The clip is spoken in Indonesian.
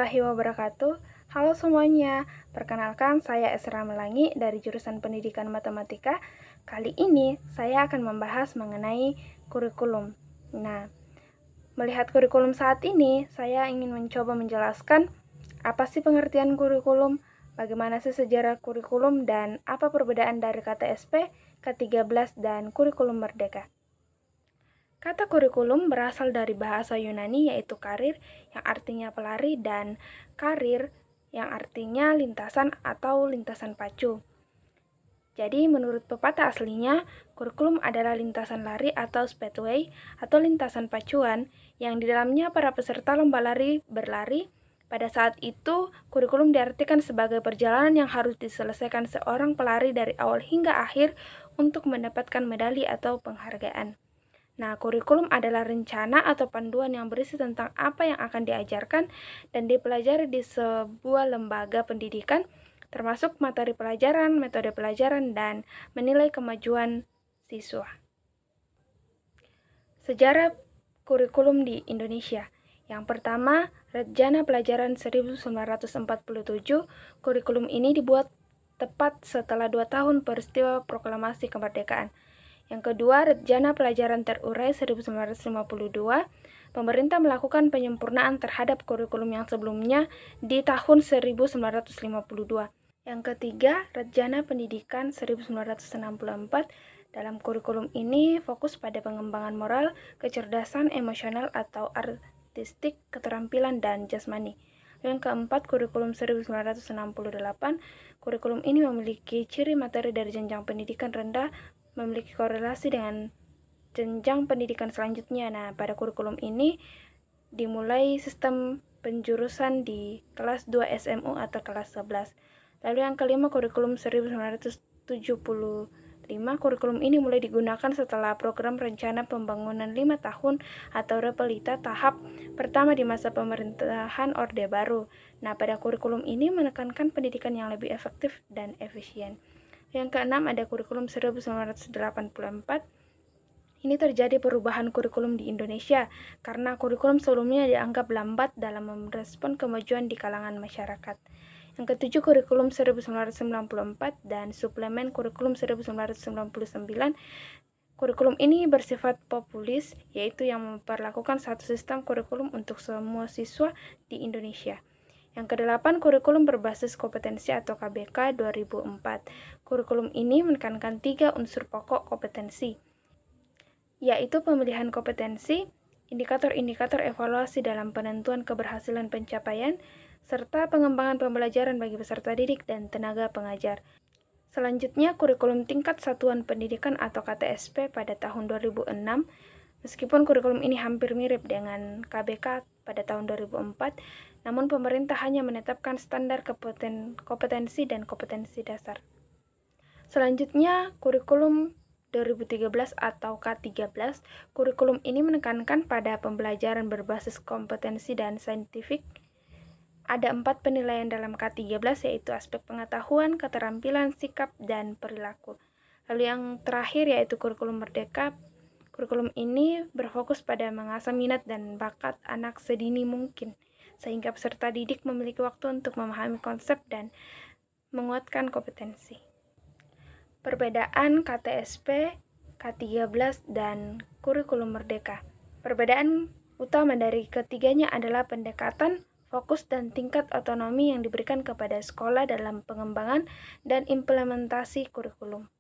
warahmatullahi wabarakatuh. Halo semuanya, perkenalkan saya Esra Melangi dari jurusan Pendidikan Matematika. Kali ini saya akan membahas mengenai kurikulum. Nah, melihat kurikulum saat ini, saya ingin mencoba menjelaskan apa sih pengertian kurikulum, bagaimana sih sejarah kurikulum, dan apa perbedaan dari KTSP, K13, dan kurikulum merdeka. Kata kurikulum berasal dari bahasa Yunani yaitu karir yang artinya pelari dan karir yang artinya lintasan atau lintasan pacu. Jadi menurut pepatah aslinya, kurikulum adalah lintasan lari atau speedway atau lintasan pacuan yang di dalamnya para peserta lomba lari berlari. Pada saat itu, kurikulum diartikan sebagai perjalanan yang harus diselesaikan seorang pelari dari awal hingga akhir untuk mendapatkan medali atau penghargaan. Nah, kurikulum adalah rencana atau panduan yang berisi tentang apa yang akan diajarkan dan dipelajari di sebuah lembaga pendidikan, termasuk materi pelajaran, metode pelajaran, dan menilai kemajuan siswa. Sejarah kurikulum di Indonesia. Yang pertama, Rejana Pelajaran 1947, kurikulum ini dibuat tepat setelah 2 tahun peristiwa proklamasi kemerdekaan. Yang kedua, Rejana Pelajaran Terurai 1952, pemerintah melakukan penyempurnaan terhadap kurikulum yang sebelumnya di tahun 1952. Yang ketiga, Rejana Pendidikan 1964, dalam kurikulum ini fokus pada pengembangan moral, kecerdasan emosional atau artistik, keterampilan, dan jasmani. Yang keempat, kurikulum 1968, kurikulum ini memiliki ciri materi dari jenjang pendidikan rendah memiliki korelasi dengan jenjang pendidikan selanjutnya. Nah, pada kurikulum ini dimulai sistem penjurusan di kelas 2 SMU atau kelas 11. Lalu yang kelima, kurikulum 1975. Kurikulum ini mulai digunakan setelah program rencana pembangunan 5 tahun atau Repelita tahap pertama di masa pemerintahan Orde Baru. Nah, pada kurikulum ini menekankan pendidikan yang lebih efektif dan efisien. Yang keenam, ada kurikulum 1984. Ini terjadi perubahan kurikulum di Indonesia karena kurikulum sebelumnya dianggap lambat dalam merespon kemajuan di kalangan masyarakat. Yang ketujuh, kurikulum 1994 dan suplemen kurikulum 1999. Kurikulum ini bersifat populis, yaitu yang memperlakukan satu sistem kurikulum untuk semua siswa di Indonesia. Yang kedelapan, kurikulum berbasis kompetensi atau KBK 2004. Kurikulum ini menekankan 3 unsur pokok kompetensi, yaitu pemilihan kompetensi, indikator-indikator evaluasi dalam penentuan keberhasilan pencapaian, serta pengembangan pembelajaran bagi peserta didik dan tenaga pengajar. Selanjutnya, kurikulum tingkat satuan pendidikan atau KTSP pada tahun 2006. Meskipun kurikulum ini hampir mirip dengan KBK pada tahun 2004, namun pemerintah hanya menetapkan standar kompetensi dan kompetensi dasar. Selanjutnya, kurikulum 2013 atau K13. Kurikulum ini menekankan pada pembelajaran berbasis kompetensi dan saintifik. Ada 4 penilaian dalam K13, yaitu aspek pengetahuan, keterampilan, sikap, dan perilaku. Lalu yang terakhir yaitu kurikulum merdeka. Kurikulum ini berfokus pada mengasah minat dan bakat anak sedini mungkin, sehingga peserta didik memiliki waktu untuk memahami konsep dan menguatkan kompetensi. Perbedaan KTSP, K13, dan kurikulum merdeka. Perbedaan utama dari ketiganya adalah pendekatan, fokus, dan tingkat otonomi yang diberikan kepada sekolah dalam pengembangan dan implementasi kurikulum.